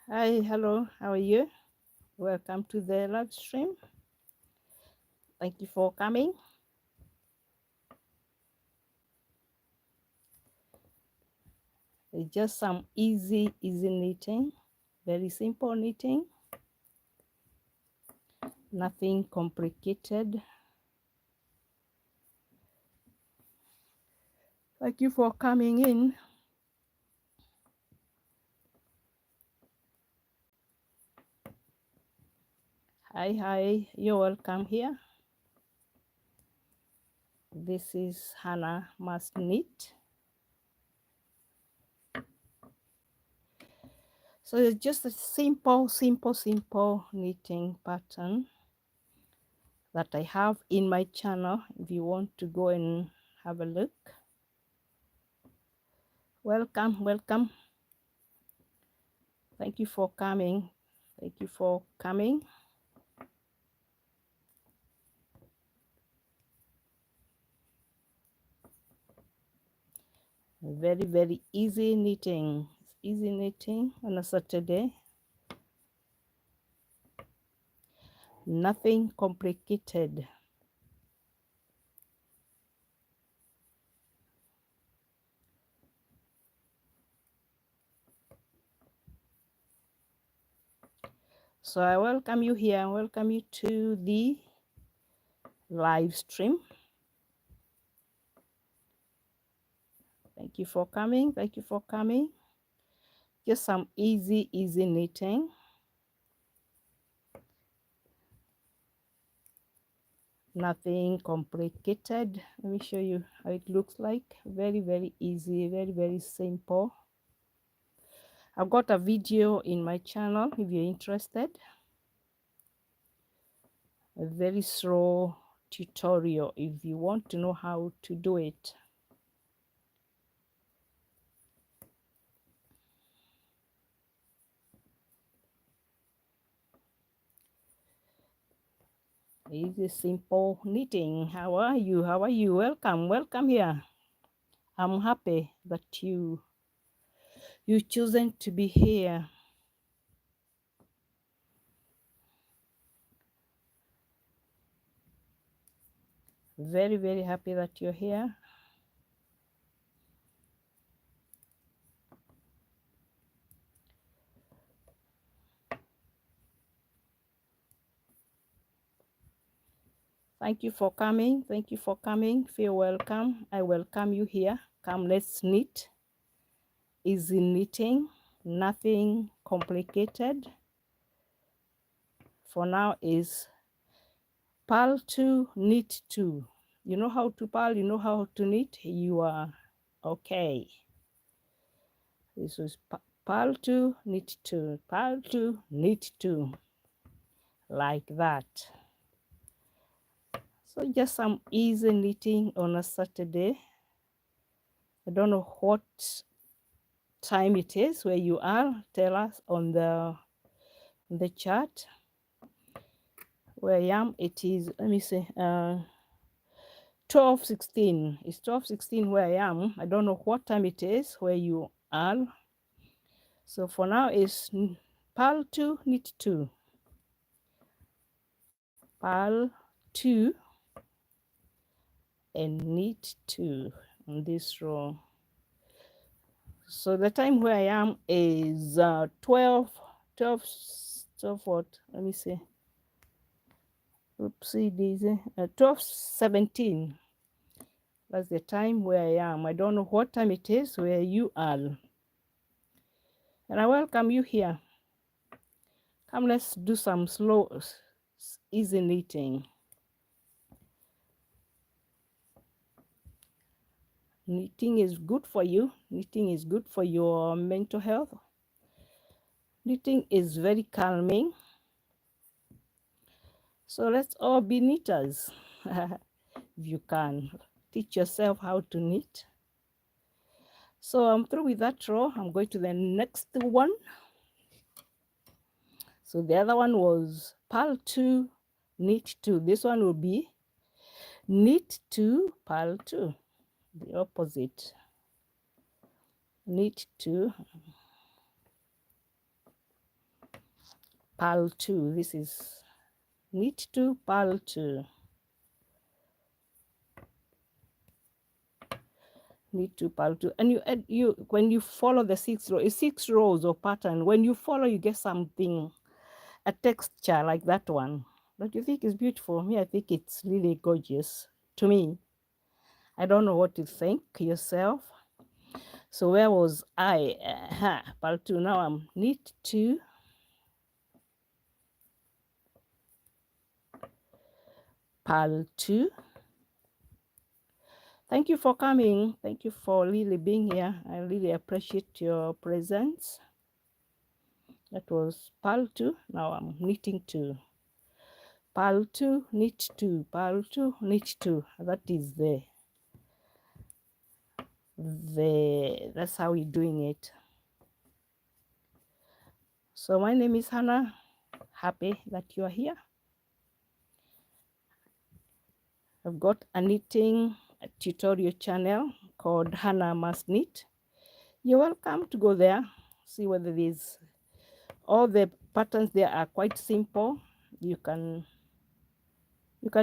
Hi, hello, how are you? Welcome to the live stream. Thank you for coming. It's just some easy knitting, very simple knitting, nothing complicated. Thank you for coming in. Hi, you're welcome here. This is Hannah Must Knit. So it's just a simple knitting pattern that I have in my channel. If you want to go and have a look, welcome. Thank you for coming. Thank you for coming. Very easy knitting. Easy knitting on a Saturday. Nothing complicated. So I welcome you here. Welcome you to the live stream. Thank you for coming. Thank you for coming. Just some easy knitting. Nothing complicated. Let me show you how it looks like. Very easy, very simple. I've got a video in my channel if you're interested. A very slow tutorial if you want to know how to do it. Easy, simple knitting. How are you? How are you? Welcome here. I'm happy that you chosen to be here. Very happy that you're here. Thank you for coming. Thank you for coming. Feel welcome. I welcome you here. Come, let's knit. Easy knitting. Nothing complicated. For now is purl 2, knit 2. You know how to purl, you know how to knit, you are okay. This is purl 2, knit 2, purl 2, knit 2, like that. So just some easy knitting on a Saturday. I don't know what time it is where you are. Tell us on the chat where I am. It is, let me see, 12:16. It's 12:16 where I am. I don't know what time it is where you are. So for now it's purl 2, knit 2, purl 2 and knit 2 on this row. So the time where I am is 12 what, let me see, oopsie daisy, 12:17. That's the time where I am. I don't know what time it is where you are, and I welcome you here. Come, let's do some slow easy knitting. Knitting is good for you. Knitting is good for your mental health. Knitting is very calming. So let's all be knitters. If you can, teach yourself how to knit. So I'm through with that row. I'm going to the next one. So the other one was purl 2, knit 2. This one will be knit 2, purl 2. The opposite. Knit 2. purl 2. This is knit 2, purl 2. Knit 2, purl 2. And when you follow the 6 rows, it's 6 rows of pattern. When you follow, you get something, a texture like that one. Don't you think it's beautiful? Me, I think it's really gorgeous to me. I don't know what you think yourself. So where was I? Purl 2. Now I'm knit 2, purl 2. Thank you for coming. Thank you for really being here. I really appreciate your presence. That was purl 2. Now I'm knitting 2. Purl 2, knit 2, purl 2, knit 2. That is that's how we're doing it. So my name is Hannah. Happy that you are here. I've got a knitting tutorial channel called Hannah Must Knit. You're welcome to go there, see whether there's all the patterns there are quite simple. You can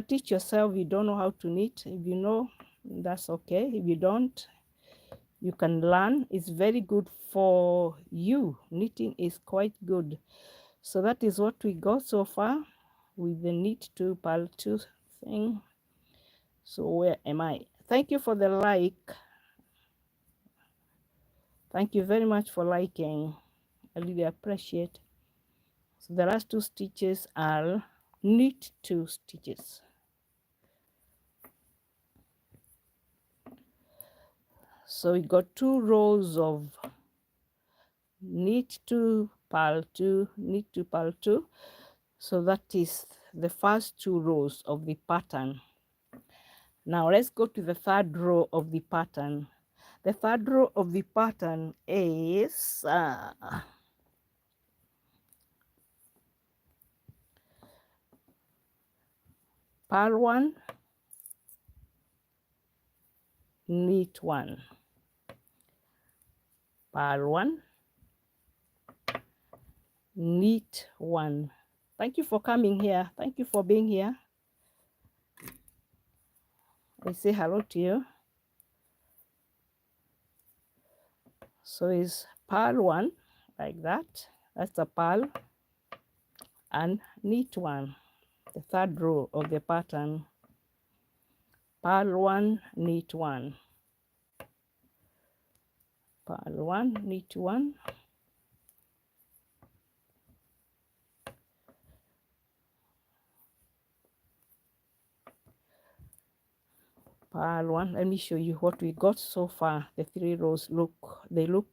teach yourself. You don't know how to knit. If you know, that's okay. If you don't, you can learn. It's very good for you. Knitting is quite good. So that is what we got so far with the knit 2, purl 2 thing. So where am I? Thank you for the like. Thank you very much for liking. I really appreciate. So the last 2 stitches are knit 2 stitches. So we got 2 rows of knit 2, purl 2, knit 2, purl 2. So that is the first 2 rows of the pattern. Now let's go to the 3rd row of the pattern. The 3rd row of the pattern is purl 1, knit 1, purl 1, knit 1. Thank you for coming here. Thank you for being here. I say hello to you. So it's purl 1 like that. That's a purl, and knit 1, the 3rd row of the pattern. Purl 1, knit 1, purl 1, knit 1, purl 1. Let me show you what we got so far. The 3 rows look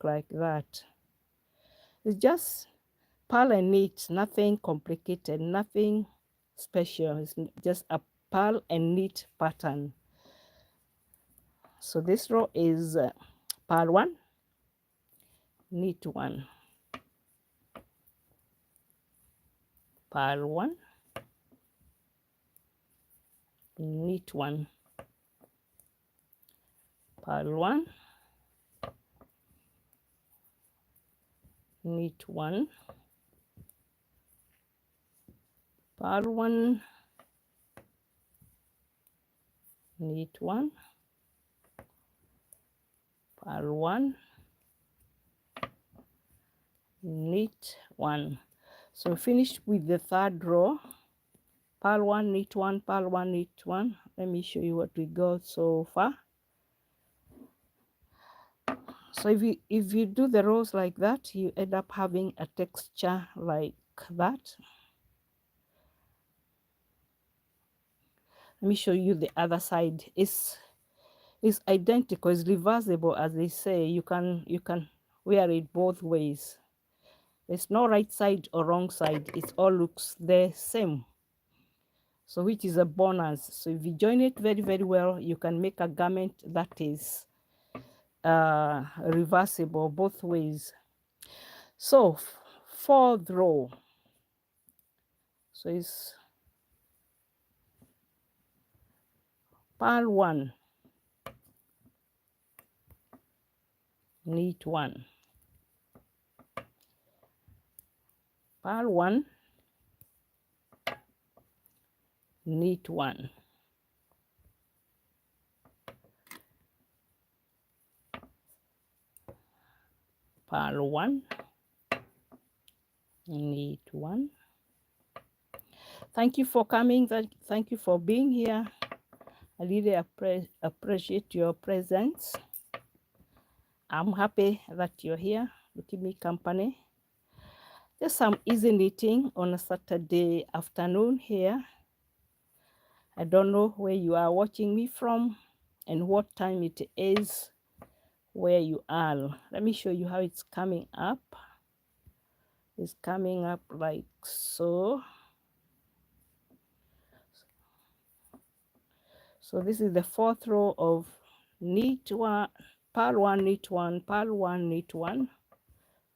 like that. It's just purl and knit, nothing complicated, nothing special. It's just a purl and knit pattern. So this row is purl 1, knit 1, purl 1, knit 1, purl 1, knit 1, purl 1, knit 1, purl 1, knit 1. So finished with the 3rd row. Purl 1, knit 1, purl 1, knit 1. Let me show you what we got so far. So if you do the rows like that, you end up having a texture like that. Let me show you the other side. It's identical, it's reversible, as they say. You can wear it both ways. There's no right side or wrong side. It all looks the same. So which is a bonus. So if you join it very, very well, you can make a garment that is reversible both ways. So 4th row. So it's purl 1, knit 1, purl 1, knit 1, purl 1, knit 1. Thank you for coming. Thank you for being here. I really appreciate your presence. I'm happy that you're here to keep me company. Just some easy knitting on a Saturday afternoon here. I don't know where you are watching me from and what time it is where you are. Let me show you how it's coming up. It's coming up like so. So this is the 4th row of knit 1, purl 1, knit 1, purl 1, knit 1.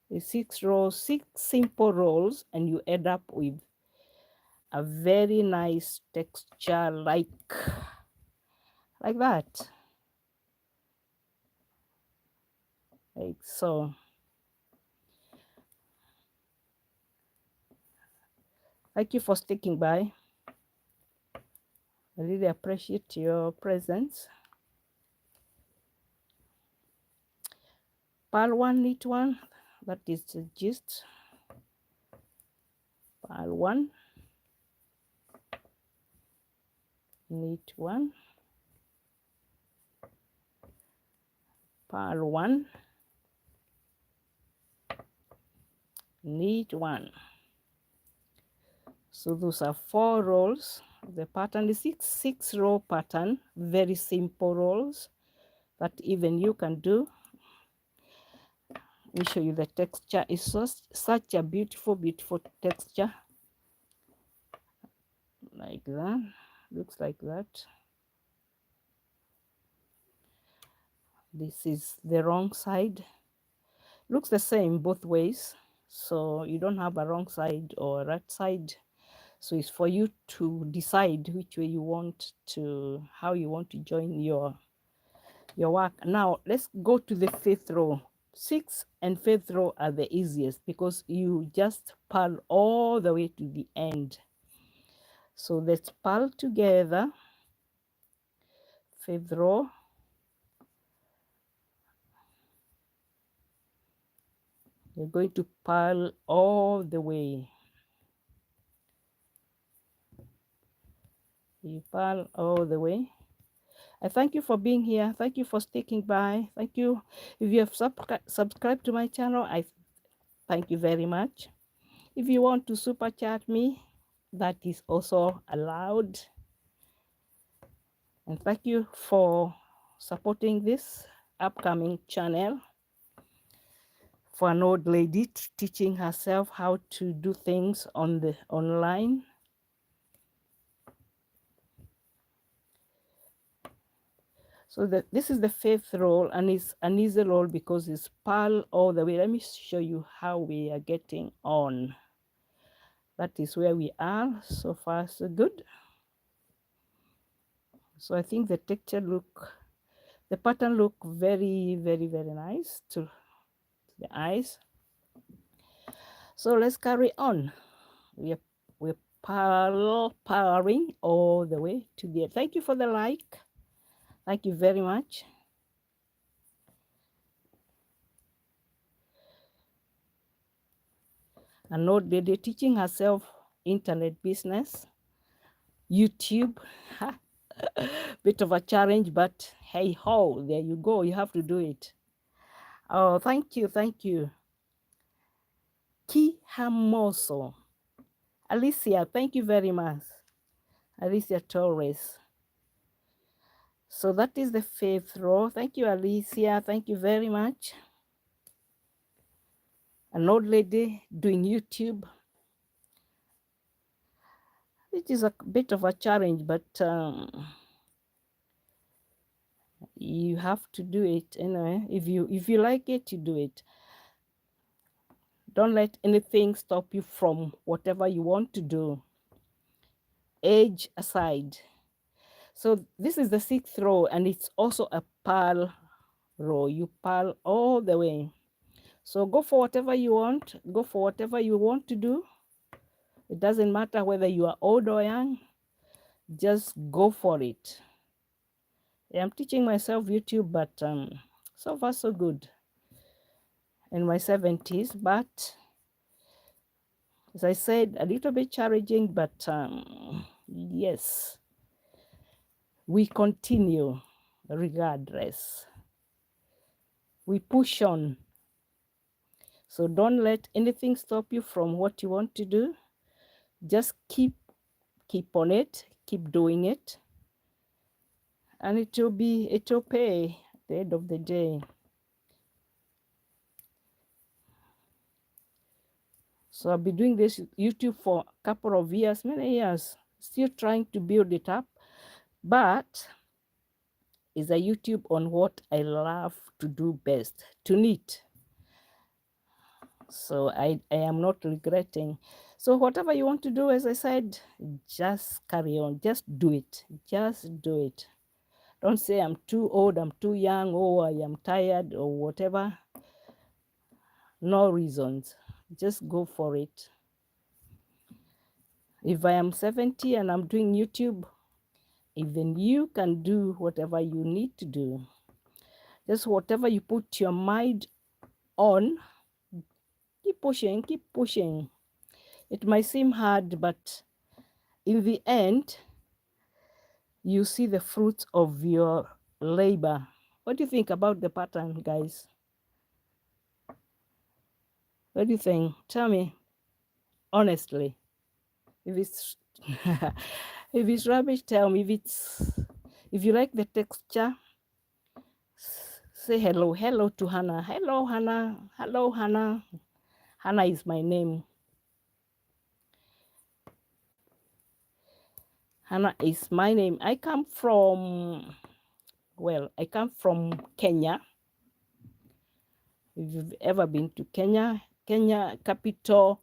The 6 rows, 6 simple rows, and you end up with a very nice texture like that, like so. Thank you for sticking by. I really appreciate your presence. Purl 1, knit 1, that is the gist. Purl 1, knit 1, purl 1, knit 1. So those are 4 rows. The pattern is 6 row pattern, very simple rows that even you can do. Let me show you the texture. It's such a beautiful texture. Like that. Looks like that. This is the wrong side. Looks the same both ways. So you don't have a wrong side or a right side. So it's for you to decide which way you want to, how you want to join your work. Now let's go to the 5th row. 6th and 5th row are the easiest because you just purl all the way to the end. So let's purl together. 5th row, you're going to purl all the way. You purl all the way. I thank you for being here. Thank you for sticking by. Thank you. If you have subscribed to my channel, I thank you very much. If you want to super chat me, that is also allowed. And thank you for supporting this upcoming channel for an old lady teaching herself how to do things on the online. So this is the 5th row, and it's an easy roll because it's purl all the way. Let me show you how we are getting on. That is where we are. So far so good. So I think the pattern look very, very, very nice to the eyes. So let's carry on. We're purling all the way to the end. Thank you for the like. Thank you very much. An old lady teaching herself internet business, YouTube. Bit of a challenge, but hey ho, there you go. You have to do it. Oh, thank you, thank you. Kihamoso. Alicia, thank you very much. Alicia Torres. So that is the 5th row. Thank you, Alicia. Thank you very much. An old lady doing YouTube. It is a bit of a challenge, but you have to do it anyway. If you like it, you do it. Don't let anything stop you from whatever you want to do. Age aside. So this is the 6th row, and it's also a purl row. You purl all the way. So go for whatever you want. Go for whatever you want to do. It doesn't matter whether you are old or young. Just go for it. I'm teaching myself YouTube, but so far so good in my 70s. But as I said, a little bit challenging, but yes, we continue regardless. We push on. So don't let anything stop you from what you want to do. Just keep on it, keep doing it, and it will pay at the end of the day. So I've been doing this YouTube for a couple of years, many years, still trying to build it up, but it's a YouTube on what I love to do best, to knit. So I am not regretting. So whatever you want to do, as I said, just carry on, just do it, just do it. Don't say I'm too old, I'm too young, oh, I am tired, or whatever. No reasons. Just go for it. If I am 70 and I'm doing YouTube, even you can do whatever you need to do. Just whatever you put your mind on, keep pushing, keep pushing. It might seem hard, but in the end, you see the fruits of your labor. What do you think about the pattern, guys? What do you think? Tell me honestly. If it's if it's rubbish, tell me. If you like the texture, say hello. Hello to Hannah. Hello, Hannah. Hello, Hannah. Hannah is my name. Hannah is my name. I come from Kenya. If you've ever been to Kenya, capital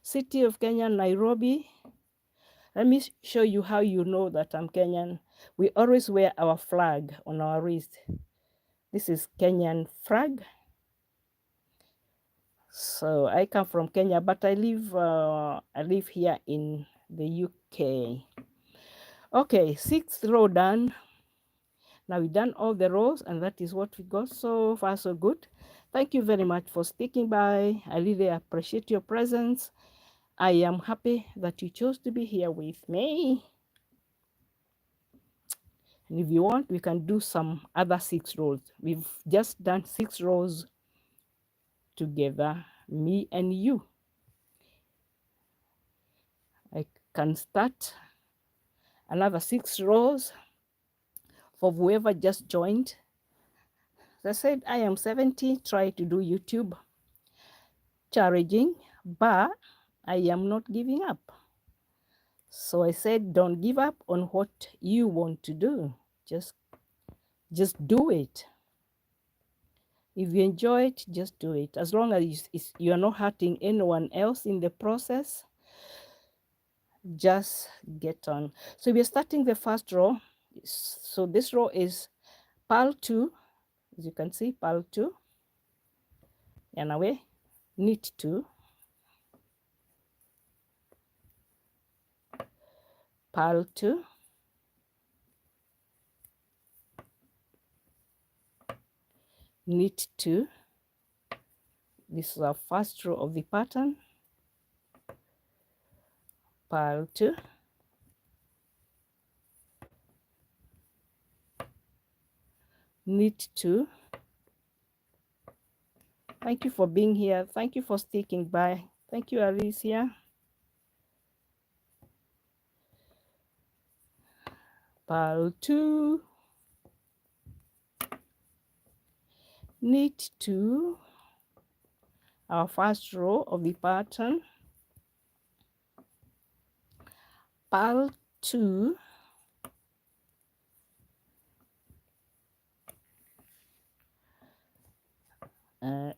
city of Kenya, Nairobi. Let me show you how you know that I'm Kenyan. We always wear our flag on our wrist. This is Kenyan flag. So I come from Kenya, but I live here in the UK. Okay, 6th row done. Now we've done all the rows, and that is what we got. So far, so good. Thank you very much for sticking by. I really appreciate your presence. I am happy that you chose to be here with me. And if you want, we can do some other 6 rows. We've just done 6 rows together, me and you. I can start another 6 rows for whoever just joined. As I said, I am 70, try to do YouTube, challenging, but I am not giving up. So I said, don't give up on what you want to do. Just do it. If you enjoy it, just do it. As long as you are not hurting anyone else in the process, just get on. So we are starting the first row. So this row is purl 2, as you can see, purl 2, and away, knit 2, purl 2, knit 2. This is our first row of the pattern. Purl 2, knit 2. Thank you for being here. Thank you for sticking by. Thank you, Alicia. Purl 2, knit 2, our first row of the pattern. Purl 2,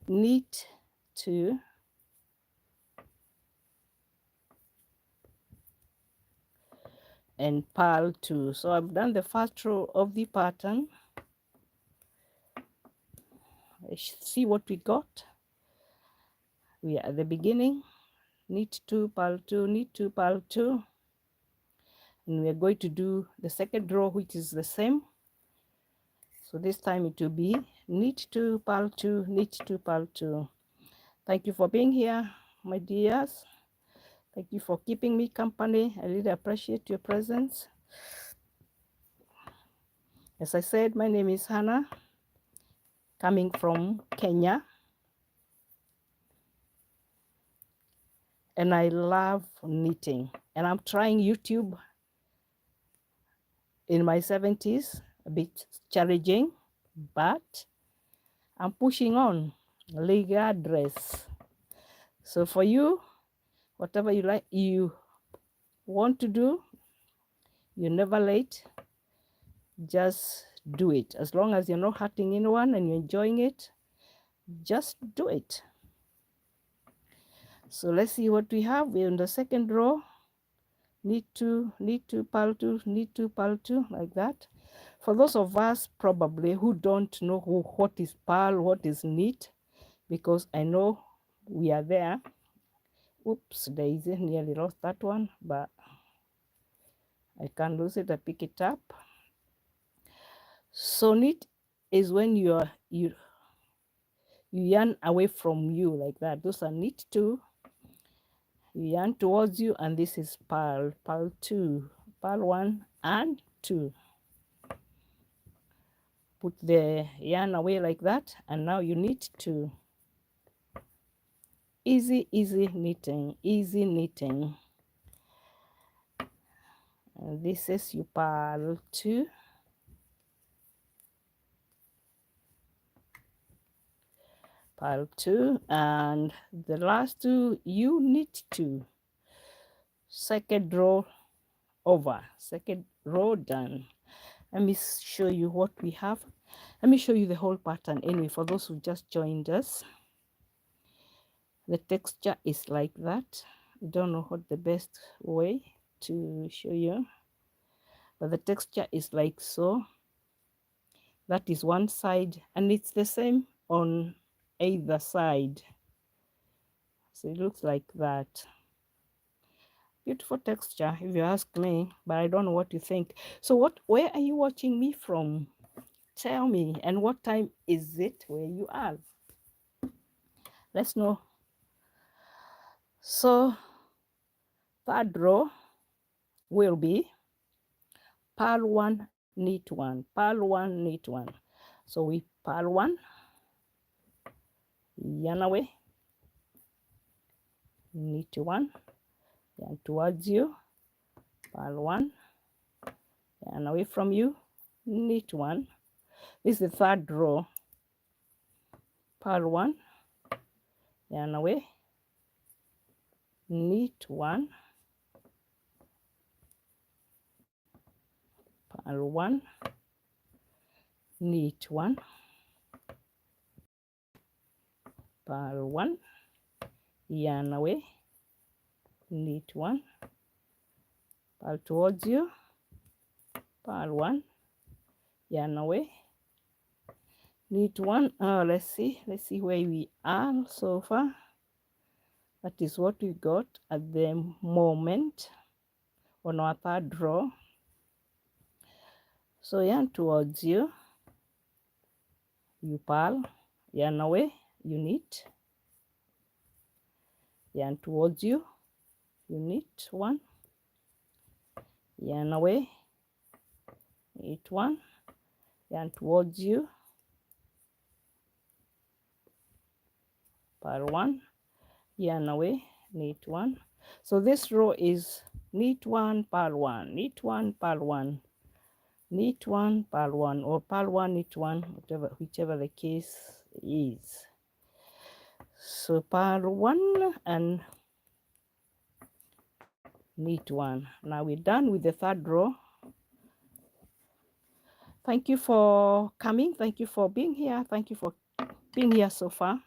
knit 2, and purl 2. So I've done the first row of the pattern. Let's see what we got. We are at the beginning. Knit 2, purl 2, knit 2, purl 2. and we are going to do the second row, which is the same. So this time it will be knit 2, purl 2, knit 2, purl 2. Thank you for being here, my dears. Thank you for keeping me company. I really appreciate your presence. As I said, my name is Hannah, coming from Kenya, and I love knitting. And I'm trying YouTube in my 70s, a bit challenging, but I'm pushing on regardless. So for you, whatever you like, you want to do, you're never late. Just do it. As long as you're not hurting anyone and you're enjoying it, just do it. So let's see what we have. We're in the second row. Knit 2, knit 2, purl 2, knit 2, purl 2, like that. For those of us probably who don't know what is purl, what is knit, because I know we are there. Oops, Daisy, nearly lost that one, but I can't lose it. I pick it up. So knit is when you yarn away from you, like that. Those are knit 2. You yarn towards you, and this is purl 2, purl 1 and 2. Put the yarn away like that, and now you knit 2. Easy knitting, easy knitting. And this is your purl 2, purl 2, and the last 2 you knit 2. Second row over, second row done. Let me show you what we have. Let me show you the whole pattern anyway, for those who just joined us. The texture is like that. I don't know what the best way to show you, but the texture is like so. That is one side, and it's the same on either side. So it looks like that. Beautiful texture, if you ask me, but I don't know what you think. So where are you watching me from? Tell me, and what time is it where you are? Let's know. So third row will be purl 1, knit 1, purl 1, knit 1. So we purl 1, yarn away, knit 1, yarn towards you, purl 1, yarn away from you, knit 1. This is the third row. Purl 1, yarn away, knit 1, purl 1, knit 1, purl 1, yarn away, knit 1, purl towards you, purl 1, yarn away, knit 1. Let's see where we are so far. That is what we got at the moment on our third row. So yarn towards you, you purl, yarn away, you knit, yarn towards you, you knit 1, yarn away, knit 1, yarn towards you, purl 1, yarn away, knit 1. So this row is knit 1, purl 1, knit 1, purl 1, knit 1, purl 1, or purl 1, knit 1, whichever the case is. So purl 1 and knit 1. Now we're done with the third row. Thank you for coming. Thank you for being here. Thank you for being here so far.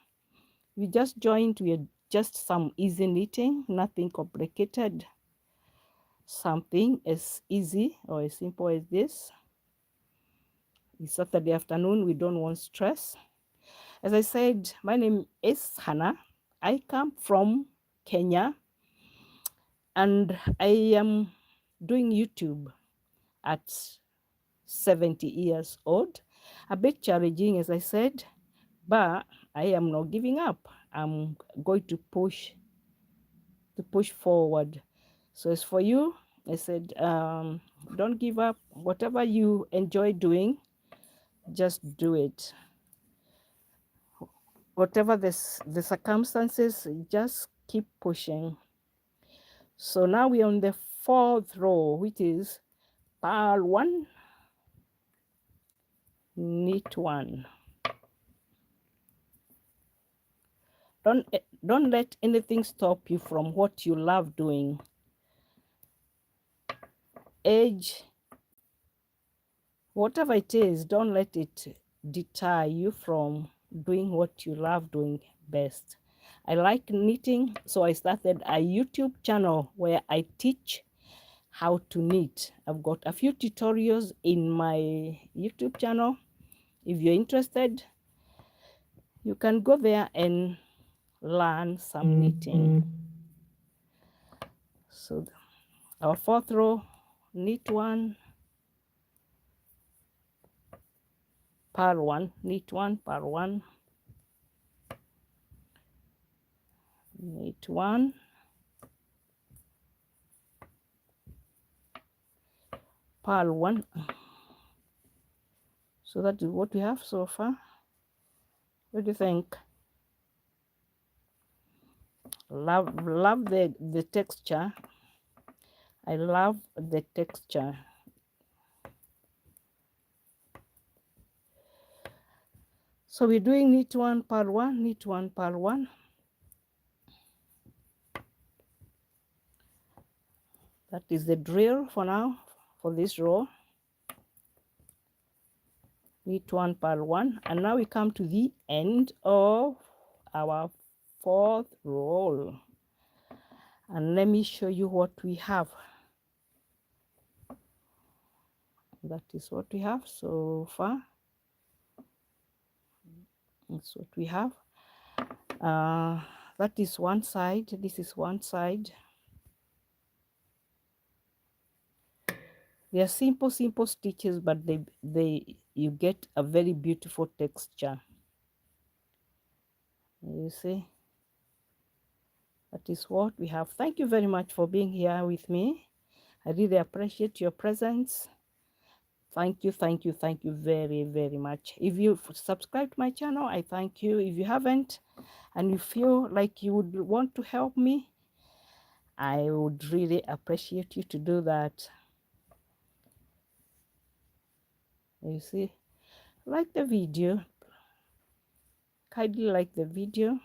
We just joined. We are just some easy knitting, nothing complicated. Something as easy or as simple as this. It's Saturday afternoon. We don't want stress. As I said, my name is Hannah. I come from Kenya, and I am doing YouTube at 70 years old. A bit challenging, as I said, but I am not giving up. I'm going to push forward. So as for you, I said, don't give up. Whatever you enjoy doing, just do it. Whatever the circumstances, just keep pushing. So now we're on the fourth row, which is purl 1, knit 1. Don't let anything stop you from what you love doing. Age, whatever it is, don't let it deter you from doing what you love doing best. I like knitting, so I started a YouTube channel where I teach how to knit. I've got a few tutorials in my YouTube channel. If you're interested, you can go there and learn some knitting. So our fourth row, knit 1, purl 1, knit 1, purl 1, knit 1, purl 1. So that is what we have so far. What do you think? Love the texture. I love the texture. So we're doing knit 1, purl 1, knit 1, purl 1. That is the drill for now, for this row. Knit 1, purl 1. And now we come to the end of our fourth row. And let me show you what we have. That is what we have so far. That's what we have. That is one side. This is one side. They are simple stitches, but you get a very beautiful texture. You see, that is what we have. Thank you very much for being here with me. I really appreciate your presence. Thank you very, very much. If you subscribe to my channel, I thank you. If you haven't, and you feel like you would want to help me, I would really appreciate you to do that. You see, like the video, kindly like the video.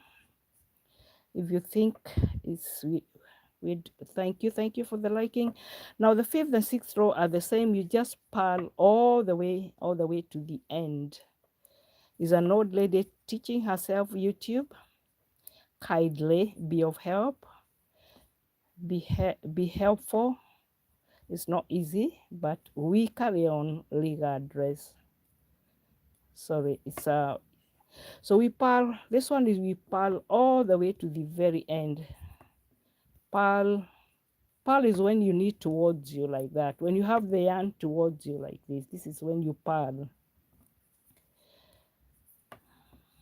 If you think it's we'd thank you for the liking. Now the fifth and sixth row are the same. You just purl all the way to the end. Is an old lady teaching herself YouTube. Kindly be of help, be helpful. It's not easy, but we carry on regardless. Sorry, it's so we purl. This one is we purl all the way to the very end. Purl is when you knit towards you like that. When you have the yarn towards you like this is when you purl.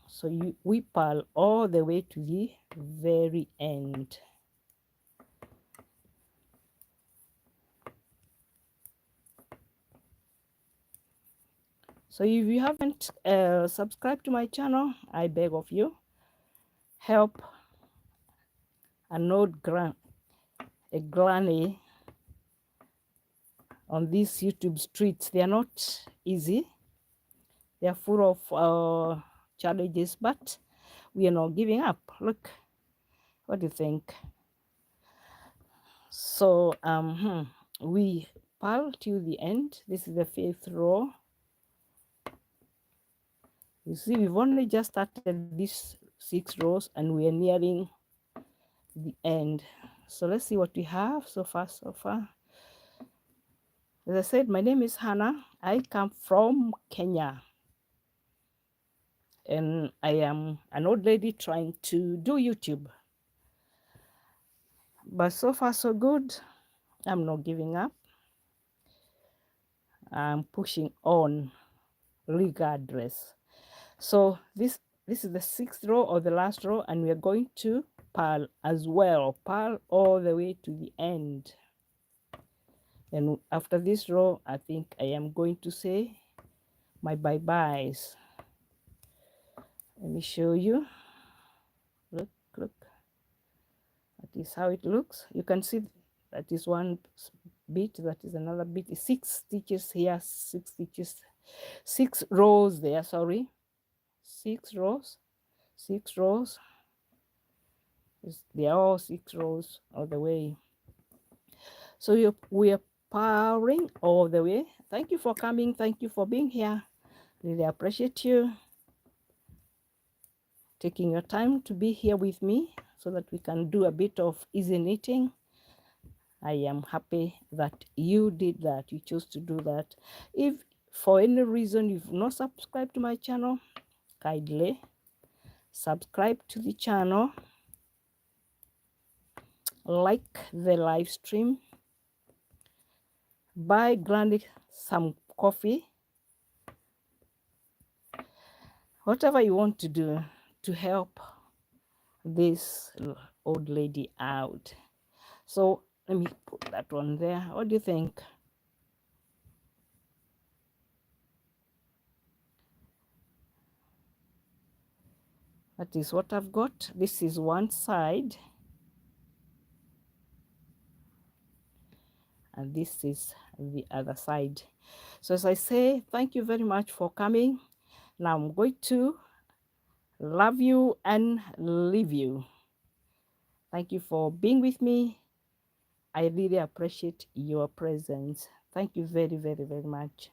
So we purl all the way to the very end. So if you haven't subscribed to my channel, I beg of you, help an old granny on these YouTube streets. They are not easy. They are full of challenges, but we are not giving up. Look, what do you think? So we purl till the end. This is the fifth row. You see, we've only just started these 6 rows and we are nearing the end. So let's see what we have so far. As I said, my name is Hannah. I come from Kenya. And I am an old lady trying to do YouTube. But so far so good. I'm not giving up. I'm pushing on regardless. So this is the 6th row or the last row, and we are going to purl as well, purl all the way to the end. And after this row, I think I am going to say my bye-byes. Let me show you. Look, that is how it looks. You can see that is one bit, that is another bit. 6 stitches here, 6 stitches, 6 rows there, sorry, 6 rows, 6 rows. They are all 6 rows all the way. So we are powering all the way. Thank you for coming. Thank you for being here. Really appreciate you taking your time to be here with me so that we can do a bit of easy knitting. I am happy that you did that. You chose to do that. If for any reason you've not subscribed to my channel, kindly subscribe to the channel, like the live stream, buy Granny some coffee, whatever you want to do to help this old lady out. So let me put that one there. What do you think? That is what I've got. This is one side, and this is the other side. So as I say, thank you very much for coming. Now I'm going to love you and leave you. Thank you for being with me. I really appreciate your presence. Thank you very, very, very much.